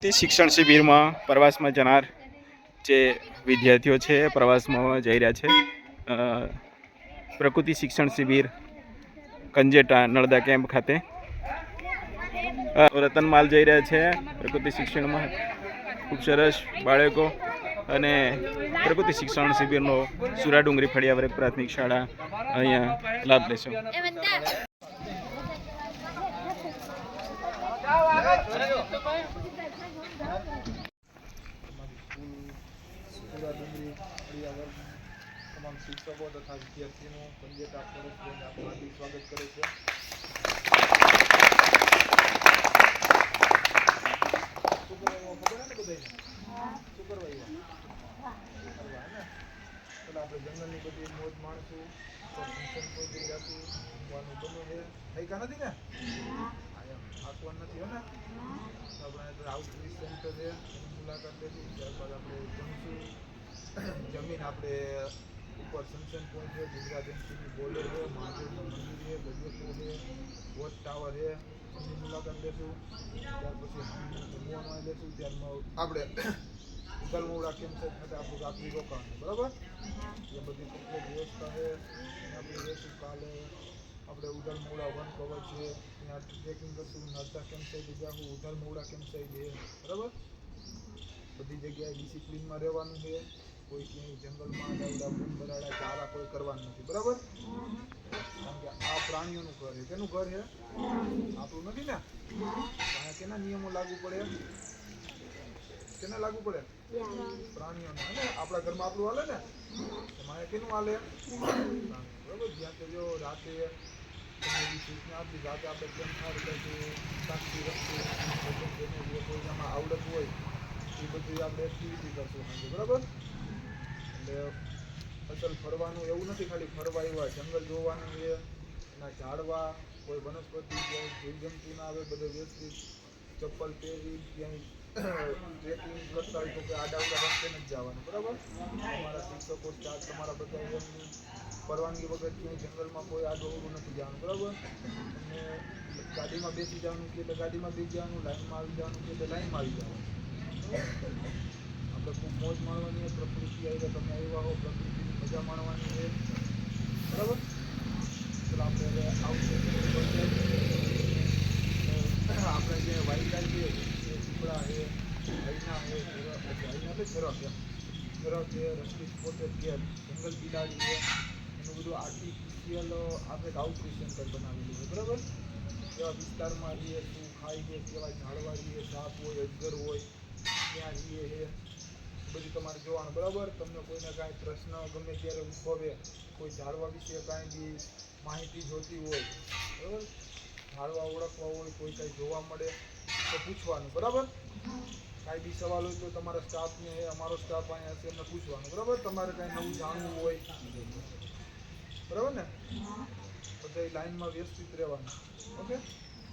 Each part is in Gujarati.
તે શિક્ષણ શિબિરમાં પ્રવાસમાં જનાર જે વિદ્યાર્થીઓ છે પ્રવાસમાં જઈ રહ્યા છે। પ્રકૃતિ શિક્ષણ શિબિર કંજેટા નળદા કેમ્પ ખાતે રતનમાલ જઈ રહ્યા છે પ્રકૃતિ શિક્ષણમાં। ખૂબ સરસ બાળકો અને પ્રકૃતિ શિક્ષણ શિબિરનો સુરાડુંગરી ફળિયા પ્રાથમિક શાળા અહીંયા લાભ લેશો। તમામ શિક્ષકો તથા વિદ્યાર્થીઓનું કંજેટા ફોરેસ્ટ રેન્જ આપણું હાર્દિક સ્વાગત કરે છે। શું કરવા ખબર ને બધાને શું કરવા પેલા આપણે જંગલની બધી મોજ માણશું ફંક્શન કોઈ જઈ જશું ઊંઘવાનું બનવું છે થઈ કા નથી ને આંકવાનું નથી હો ને આપણે આઉટરીચ સેન્ટર છે એની મુલાકાત લેશું। ત્યારબાદ આપણે જમશું જમીન આપણે ઉપર સનસન પોઈન્ટ છે ગુજરાત એમસીની બોર્ડર છે મહાદેવનું મંદિર છે ગજેપુર છે વોચ ટાવર છે એની મુલાકાત લેશું। ત્યાર પછી જમવાનું લેશું ત્યારમાં આપણે ઉગલમોડા કેમ્પ છે ખાતે આપણું રાત્રિ રોકાણ બરાબર એ બધી કમ્પ્લીટ વ્યવસ્થા છે આપણે લેશું। કાલે આપણે ઉગલમોડા વન કવર છે ત્યાં ટ્રેકિંગ કરશું નળદા કેમ્પ સાઈડ જાઉં ઉગલમોડા કેમ્પ સાઈડ છે બરાબર। બધી જગ્યાએ ડિસિપ્લિનમાં રહેવાનું છે કોઈ ક્યાંય જંગલમાં દાવડા બૂમ બરાડા ચારા કોઈ કરવાનું નથી બરાબર। કારણ કે આ પ્રાણીઓનું ઘર છે કેનું ઘર છે આપણું નથી ને અહીંયા કેના નિયમો લાગુ પડે કેને લાગુ પડે પ્રાણીઓને હે ને આપણા ઘરમાં આપણું હાલે ને એમાં કેનું હાલે બરાબર। જ્યાં તો જો રાતે એવી સૂચના આપી રાતે આપણે કેમ થાય સાક્ષી રખશું જેને કોઈનામાં આવડત હોય એ બધી આપણે એક્ટિવિટી કરશું બરાબર। એટલે અસલ ફરવાનું એવું નથી ખાલી ફરવા એવા જંગલ જોવાનું છે એના ઝાડવા કોઈ વનસ્પતિ ક્યાંય જીવજંતુ ના આવે બધે વ્યવસ્થિત ચપ્પલ પહેરી ક્યાંય ટ્રેકિંગ કરતા હોય તો કે આડાવડા રસ્તે નથી જવાનું બરાબર। તમારા શિક્ષકો સ્ટાફ તમારા બધા એમની પરવાનગી વગર ક્યાંય જંગલમાં કોઈ આડોવડું નથી જવાનું બરાબર। તમને ગાડીમાં બેસી જવાનું કે એટલે ગાડીમાં બેસી જવાનું લાઈનમાં આવી જવાનું કે એટલે લાઈનમાં આવી જવાનું। આપણે ખૂબ મોજ માણવાની છે પ્રકૃતિ આવી તમે આવ્યા હો પ્રકૃતિની મજા માણવાની છે બરાબર। ચાલો આપણે હવે આપણે જે વાઇલ્ડ લાઈફ છે એ દીપડા છે હૈના છે હૈના એટલે ઝરખ છે રસ્તી સ્પોટેડ કેટ જંગલ બિલાડી છે એનું બધું આર્ટિફિશિયલ આપણે આઉટરીચ સેન્ટર બનાવેલું છે બરાબર। એવા વિસ્તારમાં રહીએ શું ખાઈએ કેવા ઝાડવા રહીએ સાપ હોય અજગર હોય ત્યાં રહીએ છે બધું તમારે જોવાનું બરાબર। તમને કોઈને કાંઈ પ્રશ્ન ગમે ત્યારે ઉદ્ભવે કોઈ ઝાડવા વિશે કાંઈ બી માહિતી જોતી હોય બરાબર ઝાડવા ઓળખવા હોય કોઈ કાંઈ જોવા મળે તો પૂછવાનું બરાબર। કાંઈ બી સવાલ હોય તો તમારા સ્ટાફને અમારો સ્ટાફ અહીંયા હશે એમને પૂછવાનું બરાબર। તમારે કાંઈ નવું જાણવું હોય બરાબર ને બધા લાઈનમાં વ્યવસ્થિત રહેવાનું ઓકે।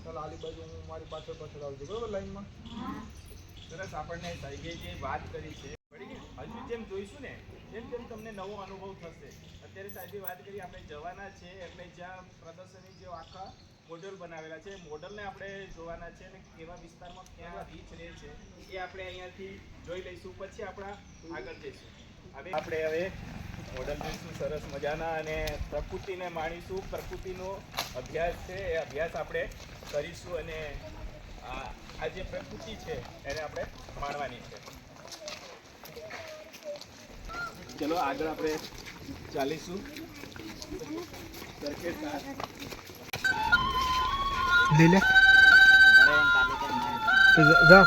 ચાલો આલી બાજુ હું મારી પાછળ આવજો બરાબર લાઈનમાં। સરસ આપણને સાહેબે જે વાત કરી છે હજુ જેમ જોઈશું ને તેમ તેમ તમને નવો અનુભવ થશે। અત્યારે સાહેબે વાત કરી આપણે જવાના છે એટલે જ્યાં પ્રદર્શની જે આખા મોડલ બનાવેલા છે મોડલને આપણે જોવાના છે અને કેવા વિસ્તારમાં ક્યાં રીચ રહે છે એ આપણે અહીંયાથી જોઈ લઈશું પછી આપણા આગળ જઈશું। આપણે હવે મોડલ જોઈશું સરસ મજાના અને પ્રકૃતિને માણીશું પ્રકૃતિનો અભ્યાસ છે એ અભ્યાસ આપણે કરીશું અને આ જે પ્રકૃતિ છે એને આપણે માણવાની છે। ચલો આગળ આપણે ચાલીશું લઈ લે જા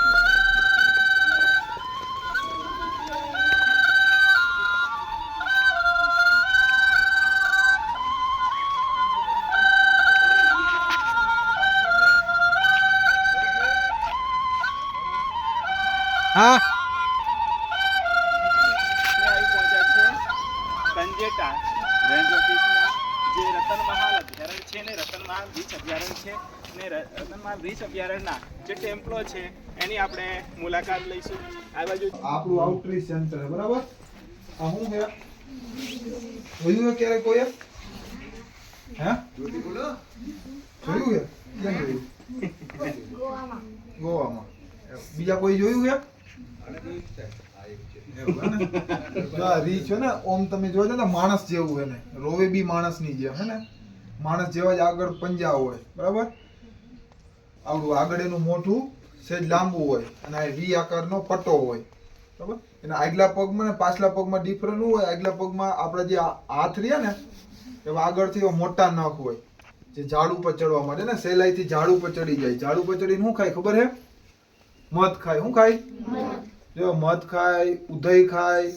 હા કંજેટા રેન્જ ઓફિસના જે રતનમહાલ અભયારણ્ય છે ને રતનમહાલ રીચ અભયારણ્ય છે ને રતનમહાલ રીચ અભયારણ્યના જે ટેમ્પલો છે એની આપણે મુલાકાત લઈશું। આ બાજુ આપણું આઉટરીચ સેન્ટર બરાબર। આ શું છે જોયું ક્યારે કોઈ હે જોતી બોલો જોયું છે ક્યાં જોયું ગોવામાં બીજા કોઈ જોયું છે? એવું હે ને? જો આ રીંછ છે ને ઓમ તમે જોજો ને માણસ જેવું હે ને, રોવે બી માણસની જેમ હે ને, માણસ જેવા જ આગળ પંજા હોય, બરાબર? આવડું આગળ એનું મોઢું સહેજ લાંબુ હોય અને આ વી આકારનો પટ્ટો હોય, બરાબર? એના આગલા પગમાં ને પાછલા પગમાં ડિફરન્ટ શું હોય? આગલા પગમાં આપણા જે હાથ રહ્યા ને એવા આગળથી એવા મોટા નખ હોય જે ઝાડ ઉપર ચડવા માટે ને સહેલાઈથી ઝાડ ઉપર ચડી જાય. ઝાડ ઉપર ચડીને શું ખાય ખબર હે? મધ ખાય. શું ખાય? જો મધ ખાય, ઉધઈ ખાય,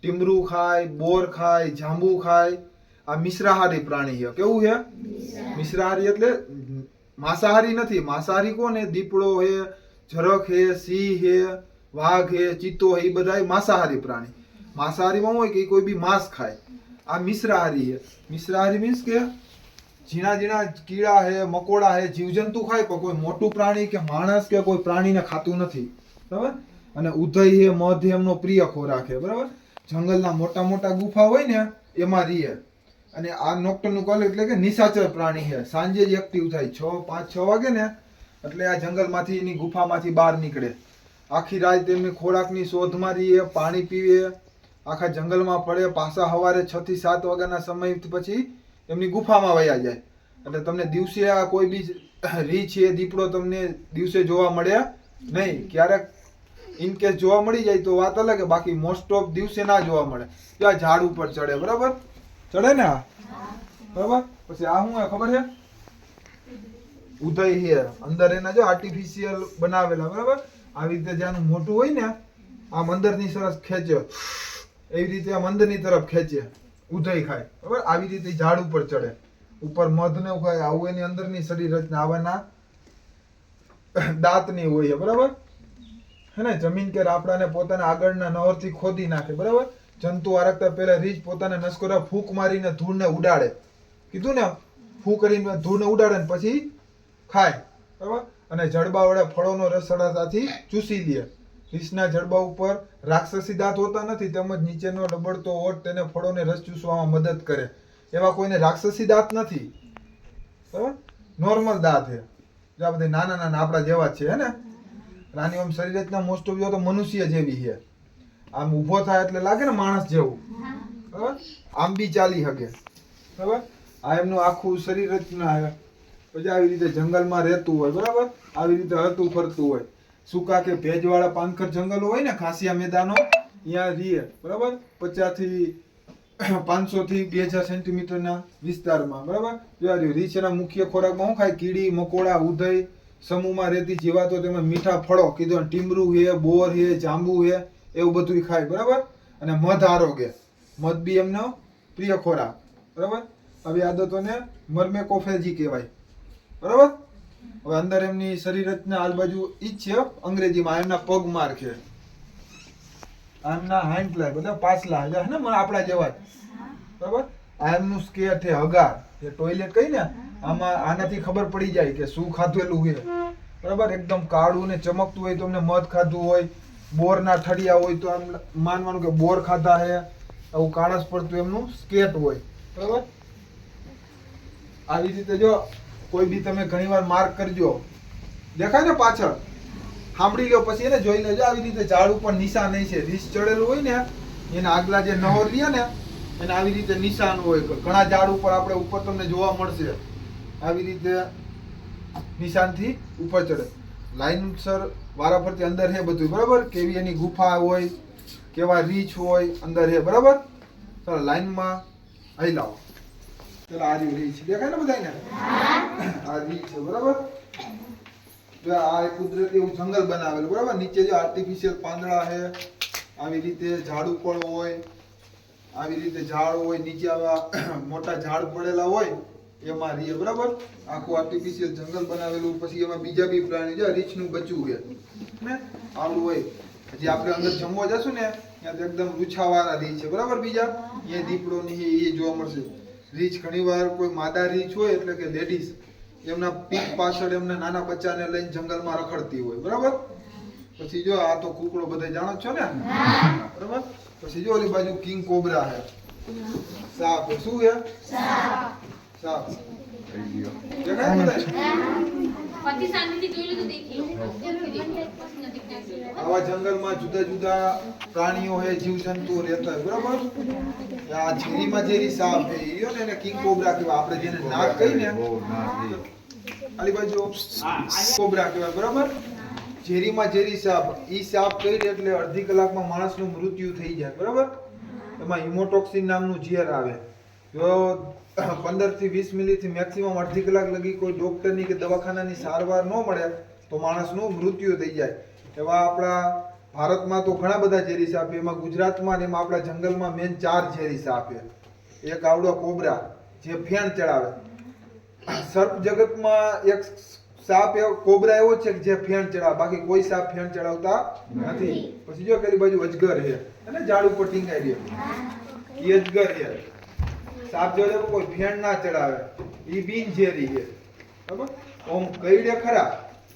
ટીમરું ખાય, બોર ખાય, જાંબુ ખાય. આ મિશ્રાહારી પ્રાણી છે. કેવું છે? મિશ્રાહારી એટલે માંસાહારી નથી. માંસાહારી કોને? દીપડો હે, ઝરખ હે, સિંહ હે, વાઘ હે, ચિત્તો હે, એ બધા માંસાહારી પ્રાણી. માંસાહારીમાં હોય કે ઈ કોઈ બી માંસ ખાય. આ મિશ્રાહારી છે. મિશ્રાહારી મીન્સ કે ઝીણા ઝીણા કીડા હે, મકોડા હે, જીવજંતુ ખાય પણ કોઈ મોટું પ્રાણી કે માણસ કે કોઈ પ્રાણીને ખાતું નથી, બરાબર? અને ઉધઈ હે, મધ એમનો પ્રિય ખોરાક છે, બરાબર? જંગલના મોટા મોટા ગુફા હોય ને એમાં રહે. અને આ નોક્ટર્નલ કોલ એટલે કે નિશાચર પ્રાણી છે. સાંજે જ એક્ટિવ થાય, 5-6 વાગે ને એટલે આ જંગલમાંથી એની ગુફામાંથી બહાર નીકળે. આખી રાત એમની ખોરાકની શોધમાં રહે, પાણી પીવે, આખા જંગલમાં પડે, પાછા સવારે 6 થી 7 વાગ્યાના સમય પછી એમની ગુફામાં વયા જાય. એટલે તમને દિવસે આ કોઈ બી રીંછ છે, દીપડો તમને દિવસે જોવા મળ્યા નહીં. ક્યારેક ઇન કેસ જોવા મળી જાય તો વાત અલગ, બાકી મોસ્ટ ઓફ દિવસે ના જોવા મળે. ત્યાં ઝાડ ઉપર ચડે, બરાબર? ચડે ને આ, બરાબર? પછી આ શું ખબર છે? ઉધઈ છે. અંદર એના જો આર્ટિફિશિયલ બનાવેલા, બરાબર? આવી રીતે જ્યાંનું મોટું હોય ને આમ અંદરની સરસ ખેંચે, એવી રીતે આમ અંદરની તરફ ખેંચે. ઉધઈ ખાય, બરાબર? આવી રીતે ઝાડ ઉપર ચડે, ઉપર મધ ને ખાય. આવું એની અંદરની શરીર રચના આવાના દાંતની હોય છે, બરાબર? હે ને? જમીન કે રાપડાને પોતાના આગળના નહરથી ખોદી નાખે, બરાબર? જંતુ આરકતા પહેલા રીંછ પોતાના નસકોરા ફૂંક મારીને ધૂળને ઉડાડે. કીધું ને, ફૂંક કરીને ધૂળને ઉડાડે ને પછી ખાય, બરાબર? અને જડબા વડે ફળોનો રસ સરળતાથી ચૂસી લે. રીંછના જડબા ઉપર રાક્ષસી દાંત હોતા નથી, તેમજ નીચેનો રબડતો ઓઠ તેને ફળોને રસ ચૂસવામાં મદદ કરે. એવા કોઈને રાક્ષસી દાંત નથી, બરાબર? નોર્મલ દાંત છે. જો આ બધા નાના નાના આપણા જેવા જ છે, હે ને? રાની આમ શરીર રચના મોસ્ટ ઓફ તો મનુષ્ય જેવી છે. આમ ઊભો થાય એટલે લાગે ને માણસ જેવું, બરાબર? આમ બી ચાલી શકે, બરાબર? આ એમનું આખું શરીર રચના છે. પછી આવી રીતે જંગલમાં રહેતું હોય, બરાબર? આવી રીતે હરતું ફરતું હોય. સૂકા કે ભેજવાળા પાનખર જંગલો હોય ને, ઘાસિયા મેદાનો, ત્યાં રહે, બરાબર? 50 થી 500 થી 2000 સેન્ટીમીટરના વિસ્તારમાં, બરાબર? રીંછના મુખ્ય ખોરાકમાં શું ખાય? કીડી, મકોડા, ઉધઈ, સમૂહમાં રહેતી જીવાતો, તેમાં મીઠા ફળો કીધું, ટીમરું હે, બોર હે, જાંબુ હે, એવું બધું ખાય, બરાબર? અને મધ આરોગે. મધ બી એમનો પ્રિય ખોરાક, બરાબર? આવી આદતોને મર્મેકોફેજી કહેવાય, બરાબર? હવે અંદર એમની શરીર રચના આજુબાજુ ઈ જ છે. અંગ્રેજીમાં એમના પગ માર છે, એમના હાઇન્ડ લાય બધા પાછલા હે ને, આપણા જેવા જ, બરાબર? આ એમનું સ્કેટ છે, હગાર જે ટોયલેટ કહી ને, આમાં આનાથી ખબર પડી જાય કે શું ખાધેલું છે, બરાબર? એકદમ કાળું ને ચમકતું હોય તો અમને મધ ખાધું હોય, બોરના ઠળિયા હોય તો આમ માનવાનું કે બોર ખાધા હે, આવું કાળસ પડતું એમનું સ્કેટ હોય, બરાબર? આવી રીતે જો કોઈ બી તમે ઘણીવાર માર્ક કરજો, દેખાય ને પાછળ, સાંભળી લો પછી એને જોઈ લેજો. આવી રીતે ઝાડ ઉપર નિશાન નહીં છે. રીંછ ચડેલું હોય ને એના આગલા જે નહોર રહ્યા ને એને આવી રીતે નિશાન હોય. ઘણા ઝાડ ઉપર આપણે ઉપર તમને જોવા મળશે આવી રીતે નિશાનથી ઉપર ચડે. લાઈનસર વારાફરતી અંદર છે બધું, બરાબર? કેવી એની ગુફા હોય, કેવા રીંછ હોય અંદર છે, બરાબર? ચાલો લાઈનમાં અહીં લાવો. ચાલો આ રીંછ દેખાય ને બધાને? આ રીંછ છે, બરાબર? આ કુદરતી એવું જંગલ બનાવેલું, બરાબર? નીચે જો આર્ટિફિશિયલ પાંદડા છે, આવી રીતે ઝાડ ઉપર હોય, આવી રીતે ઝાડ હોય, નીચે આવા મોટા ઝાડ પડેલા હોય એમાં રહીએ, બરાબર? આખું આર્ટિફિશિયલ જંગલ બનાવેલું. પછી એમાં બીજા બી પ્રાણી છે, રીંછનું બચ્ચું છે ને આવું હોય. હજી આપણે અંદર જમવા જશું ને ત્યાં એકદમ રૂછાવાળા રીંછ છે, બરાબર? બીજા એ દીપડો ની એ જોવા મળશે. રીંછ ઘણીવાર કોઈ માદા રીંછ હોય એટલે કે લેડીઝ એમના પીઠ પાછળ એમના નાના બચ્ચાને લઈને જંગલમાં રખડતી હોય, બરાબર? પછી જો આ તો કુકડો બધા જાણો છો ને, બરાબર? પછી જો ઓલી બાજુ કિંગ કોબરા છે, સાપ. શું છે? સાપ. દેખાય બધા? પછી શાંતિથી જોઈ લો તો દેખી લો. પછી નથી દેખી. આવા જંગલમાં જુદા જુદા પ્રાણીઓ હે જીવજંતુઓ રહેતા હોય બરાબર. આ ઝેરીમાં ઝેરી સાપ હે ઈ ને એને કિંગ કોબ્રા કહેવાય. આપણે જેને નાગ કહીને આલી બાજુ કોબ્રા કહેવાય બરાબર. ઝેરીમાં ઝેરી સાપ ઈ સાપ કઈ એટલે અડધી કલાકમાં માણસનું મૃત્યુ થઈ જાય બરાબર. એમાં હિમોટોક્સિન નામનું ઝેર આવે. જો 15 થી 20 મિનિટથી મેક્સિમમ અડધી કલાક લગી કોઈ ડોક્ટરની કે દવાખાનાની સારવાર ન મળે તો માણસનું મૃત્યુ થઈ જાય. એવા આપણા ભારતમાં તો ઘણા બધા ઝેરી સાપ છે. એમાં ગુજરાતમાં ને એમાં આપણા જંગલમાં મેન 4 ઝેરી સાપ છે. એક આવડો કોબ્રા જે ફેણ ચડાવે. સર્પ જગતમાં એક સાપ એવો કોબ્રા એવો છે કે જે ફેણ ચડાવે, બાકી કોઈ સાપ ફેણ ચડાવતા નથી. પછી જો પેલી બાજુ અજગર છે અને ઝાડ ઉપર ટીંગાઈ રહ્યો એ અજગર છે. સાપ જો કોઈ ફેણ ના ચડાવે ઈ બિનઝેરી છે બરાબર. ઓમ કઈડે ખરા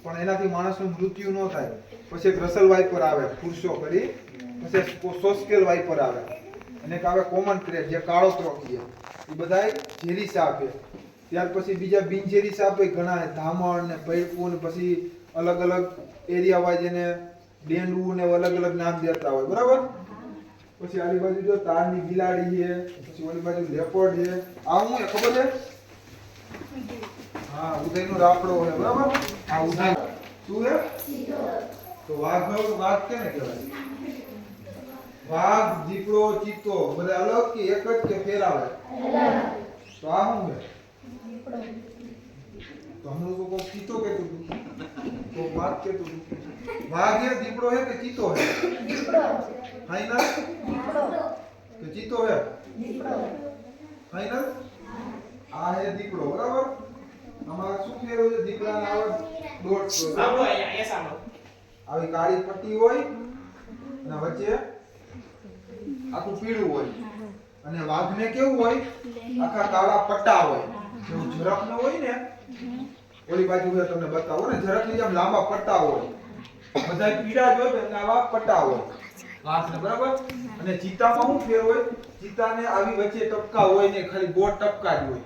પણ એનાથી માણસનું મૃત્યુ ન થાય. પછી એક રસલ વાઇપર આવે પુરુષો કરી, પછી સોસ્કેલ વાઇપર આવે અને એક આવે કોમન ક્રેટ જે કાળો ક્રોકી છે. એ બધાય ઝેરી સાપ છે. ત્યાર પછી બીજા બિનઝેરી સાપ ઘણા છે, ધામણ ને પૈડકું ને પછી અલગ અલગ એરિયા વાઇઝ એને ડેંડવું ને અલગ અલગ નામ દેતા હોય બરાબર. પછી આની બાજુ જો તારની બિલાડી છે, પછી ઓલી બાજુ લેપર્ડ છે. આ હું ખબર છે? હા, ઉદયનો રાફડો છે બરાબર. આ ઉદય શું છે? તો વાઘ કેને કહેવાય? વાઘ, દીપડો, ચિત્તો બધા અલગ કે એક જ કે ફેર આવે? તો આ શું છે? તો હમણાં તો કોઈ ચિત્તો કહેતું હતું, તો વાઘ કહેતું હતું. વાઘ હે, દીપડો હે કે ચિત્તો હે? ફાઈનલ કે ચિત્તો હે? ફાઈનલ. આ હે દીપડો બરાબર. આમાં શું ફેર હોય? દીપડાના આવે દોટ સાંભળો અહીંયા સાંભળો. આવી કાળી પટ્ટી હોય અને વચ્ચે આખું પીળું હોય. અને વાઘને કેવું હોય? આખા કાળા પટ્ટા હોય. જેવું ઝરફ ન હોય ને ઓલી બાજુ હું તમને બતાવો ને, ઝરફની જેમ લાંબા પટ્ટા હોય. બધા પીળા જ હોય એટલે આવા પટ્ટા હોય વાઘને બરાબર. અને ચિત્તામાં શું ફેર હોય? ચિત્તાને આવી વચ્ચે ટપકા હોય ને, ખાલી ગોળ ટપકા જ હોય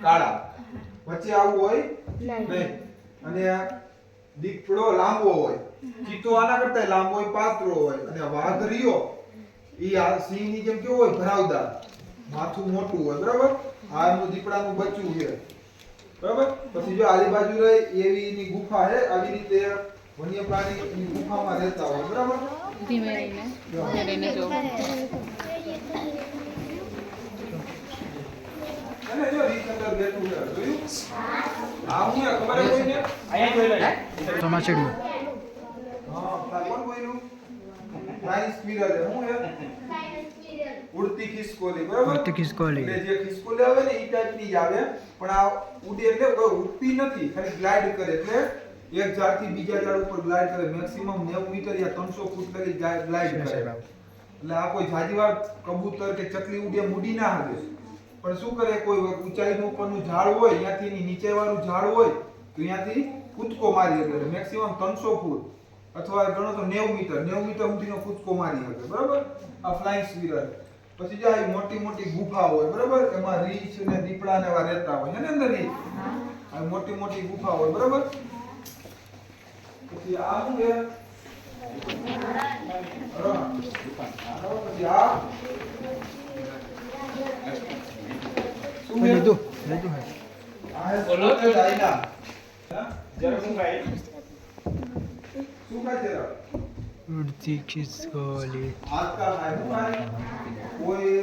કાળા, વચ્ચે આવું હોય નહીં. અને દીપડો લાંબો હોય, ચિત્તો આના કરતા લાંબો હોય, પાતળો હોય. અને વાઘ રહ્યો ઈ આ સિંહની જેમ કેવો હોય? ભરાવદાર, માથું મોટું હોય બરાબર. આ એનું દીપડાનું બચ્ચું છે બરાબર. પછી જો આલી બાજુ રહી એવી એની ગુફા છે. આવી રીતે વન્ય પ્રાણી એની ગુફામાં રહેતા હોય બરાબર. ધીમે રહીને જો. અને જો રીત અંદર બેઠું છે જોયું? આ હું ખબર હે કોઈને? અહીંયા જોઈ લો. તમાચેડું હા, કોણ બોલ્યું? ફ્લાઇંગ સ્ક્વિરલ હે. હું હે? ઉડતી ખિસકોલી બરાબર. ઉડતી ખિસકોલી. એટલે જે ખિસકોલી આવે ને ઈ ટાઈપની જ આવે, પણ આ ઉડે એટલે કોઈ ઉડતી નથી, ખાલી ગ્લાઇડ કરે. એટલે એક ઝાડથી બીજા ઝાડ ઉપર ગ્લાઇડ કરે. મેક્સિમમ 90 મીટર યા 300 ફૂટ લગી ગ્લાઇડ કરે. એટલે આ કોઈ જાજીવાર કબૂતર કે ચકલી ઉડે ઉડી ના શકે. પણ શું કરે? કોઈ ઊંચાઈનું ઉપરનું ઝાડ હોય, ત્યાંથી નીચેવાળું ઝાડ હોય તો ત્યાંથી કૂદકો મારી શકે. મેક્સિમમ 300 ફૂટ અથવા ગણો તો 90 મીટર સુધીનો કૂદકો મારી શકે બરાબર. આ ફ્લાઇંગ સ્ક્વિરલ. પછી જો આ મોટી મોટી ગુફા હોય બરાબર. એમાં રીંછ ને દીપડા ને એવા રહેતા હોય ને અંદર. રીંછ આ મોટી મોટી ગુફા હોય બરાબર. પછી આ શું છે? પછી આ શું છે? લીધું લીધું હે. આ હે બોલો ડાયના. હા, જરા હું ગાય. શું કહે છે? ઉડતી ખિસકોલી. આજકા ખાય કોઈ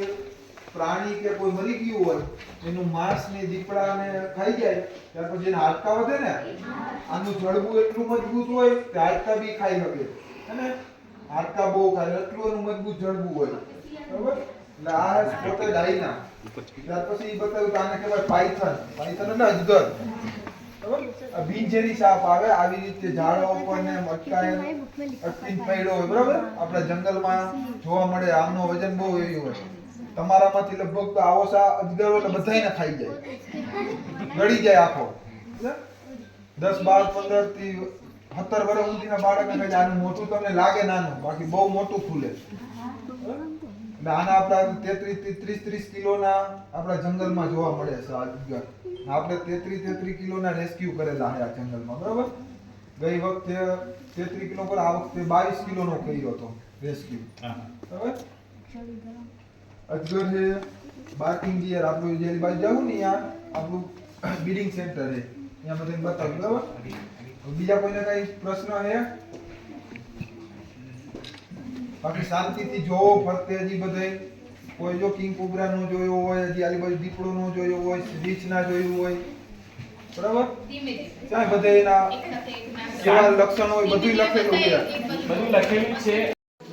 પ્રાણી કે કોઈ મરી ગયું હોય એનું માંસ ને દીપડાને ખાઈ જાય, ત્યાર પછી એના હાડકા વધે ને, આનું જડબું એટલું મજબૂત હોય કે હાડકા બી ખાઈ શકે. અને હાડકા બહુ ખાય એટલું એનું મજબૂત જડબું હોય બરાબર. એટલે આ સ્પોટેડ હાઈના. ત્યાર પછી એ બતાવ્યું કે આને કહેવાય પાયથન. પાયથન એટલે અજગર બરાબર. આ બિનઝેરી સાપ આવે આવી રીતે ઝાડો ઉપર ને અટકીને પડ્યો હોય બરાબર. આપણા જંગલમાં જોવા મળે. આમનો વજન બહુ એવી હોય. તમારામાંથી લગભગ તો આવો અજગર એટલે બધાયને ખાઈ જાય, ગળી જાય આખો. 10, 12, 15 થી 17 વર્ષ સુધીના બાળકને ખાઈ જાય. આનું મોટું તમને લાગે નાનું, બાકી બહુ મોટું ફૂલે. આના આપણા 30 કિલોના આપણા જંગલમાં જોવા મળે છે આ જગ્યા. આપણે 33 કિલોના રેસ્ક્યુ કરેલા છે આ જંગલમાં, બરાબર. ગઈ વખતે 33 કિલો પર, આ વખતે 22 કિલોનો કર્યો હતો રેસ્ક્યુ, બરાબર. અજગર છે, બાર્કિંગ ડિયર, આપણું જે બાજુ જાવું ને ત્યાં આપણું બ્રીડિંગ સેન્ટર છે, ત્યાં બધાને બતાવ્યું, બરાબર. બીજા કોઈને કઈ પ્રશ્ન છે? બાકી શાંતિથી જોવો ફરતે. હજી બધે કોઈ જો કિંગ કોબ્રા નો જોયો હોય, હજી આલી બાજુ દીપડો નો જોયો હોય, રીચ ના જોયું હોય, બરાબર. ધીમે ધીમે ત્યાં બધે એના એક સાથે એક ના કેવા લક્ષણો હોય બધું લખેલું છે. બધું લખેલું છે.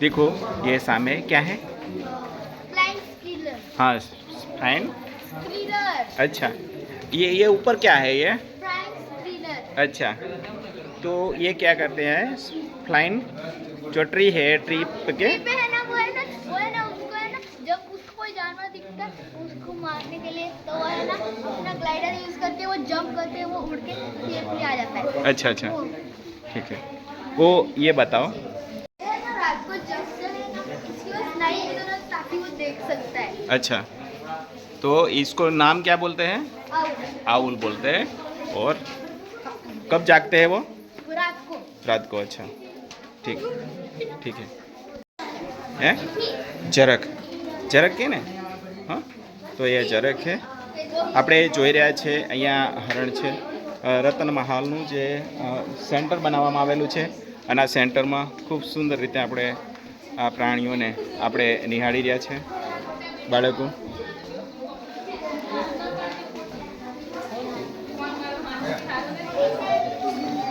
देखो ये सामने क्या है? फ्लाइंग स्क्रीलर हाँ फाइन. स्क्रीलर अच्छा ये ऊपर क्या है ये? फ्लाइंग स्क्रीलर अच्छा तो ये क्या करते हैं? फ्लाइन जो ट्री है ट्री पे पे है ना वो है ना उसको है ना जब उसको कोई जानवर दिखता है उसको मारने के लिए तो वो है ना अपना ग्लाइडर यूज करते हैं, वो जंप करते हैं, वो उड़ के सेफली आ जाता है. अच्छा अच्छा वो ठीक है. वो ये बताओ. है ना रात को जब से है ना इसकी बस नाइट की जरूरत ताकि वो देख सकता है. अच्छा तो इसको नाम क्या बोलते हैं? आओ आउल बोलते हैं. और कब जागते हैं वो? रात को रात को. अच्छा ठीक ठीक है. हैं જરક જરક કે ને? હા તો એ જરક છે. આપણે જોઈ રહ્યા છે અહીંયા હરણ છે. રતન મહાલનું જે સેન્ટર બનાવવામાં આવેલું છે અને આ સેન્ટરમાં ખૂબ સુંદર રીતે આપણે આ પ્રાણીઓને આપણે નિહાળી રહ્યા છે બાળકો.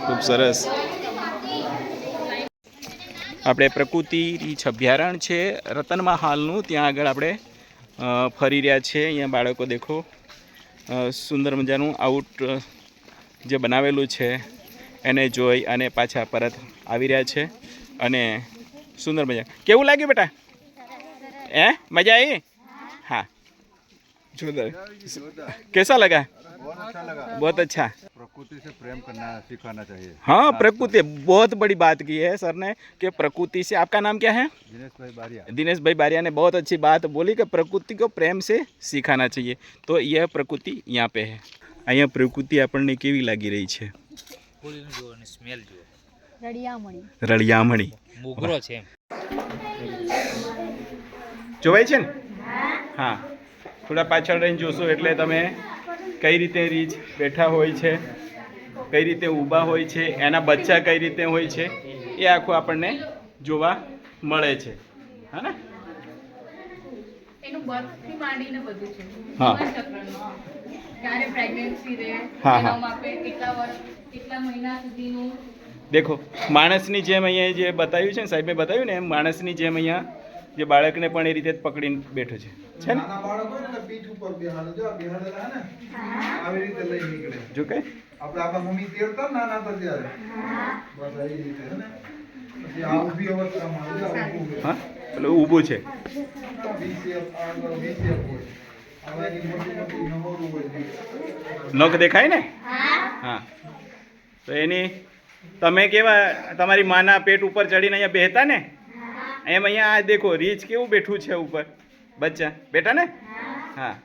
ખૂબ સરસ. આપણે પ્રકૃતિ રીછ અભયારણ્ય છે રતનમાં હાલનું, ત્યાં આગળ આપણે ફરી રહ્યા છે. અહીંયા બાળકો દેખો સુંદર મજાનું આઉટ જે બનાવેલું છે એને જોઈ અને પાછા પરત આવી રહ્યા છે. અને સુંદર મજા. કેવું લાગ્યું બેટા? મજા આવી? हाँ जोरदार. कैसा लगा? बहुत अच्छा. प्रकृति से प्रेम करना सिखाना चाहिए. हाँ प्रकृति बहुत बड़ी बात की है सर ने कि प्रकृति से. आपका नाम क्या है? दिनेश भाई बारिया. दिनेश भाई बारिया ने बहुत अच्छी बात बोली कि प्रकृति को प्रेम से सिखाना चाहिए. तो यह प्रकृति यहाँ पे है. અહીંયા પ્રકૃતિ આપણને કેવી લાગી રહી છે? ફૂલનું જુઓ અને સ્મેલ જુઓ. રળિયામણી મોગરો છે એમ. જોવાય છે ને? હા થોડા પાછળ રહીને જોશો એટલે તમે કઈ રીતે રીંછ બેઠા હોય છે, કઈ રીતે ઊભા હોય છે, એના બચ્ચા કઈ રીતે હોય છે એ આખું આપણને જોવા મળે છે. હા ને? એનું બર્થથી માંડીને બધું છે. હા. જીવનચક્રનું. ક્યારે પ્રેગ્નન્સી રહે, હા, હા. એના માટે કેટલા વર્ષ, કેટલા મહિના સુધીનું. દેખો માણસની જેમ અહીંયા જે બતાવ્યું છે ને સાહેબે બતાવ્યું ને એમ માણસની જેમ અહીંયા જે બાળકને પણ એ રીતે જ પકડીને બેઠો છે. છે ને? નાના બાળક હોય ને પીઠ ઉપર બેહાડે, જો આ બેહાડેલા હે ને આવી રીતે લઈ નીકળે. જો કે આપણા મમ્મી તેડતા ને નાના હતા ત્યારે બસ એ રીતે હે ને. પછી આ ઊભી અવસ્થામાં જો આ ઊભું હા પેલું ઊભું છે. વીસેપ આગળ વીસેપ હોય. હવે એની મોટી મોટી નહોરું હોય. નખ દેખાય ને? હા તો એની તમે કેવા તમારી માના પેટ ઉપર ચડીને અહીંયા બેહતા ને એમ અહીંયા આ દેખો રીંછ કેવું બેઠું છે ઉપર. બચ્ચા બેઠા ને? હા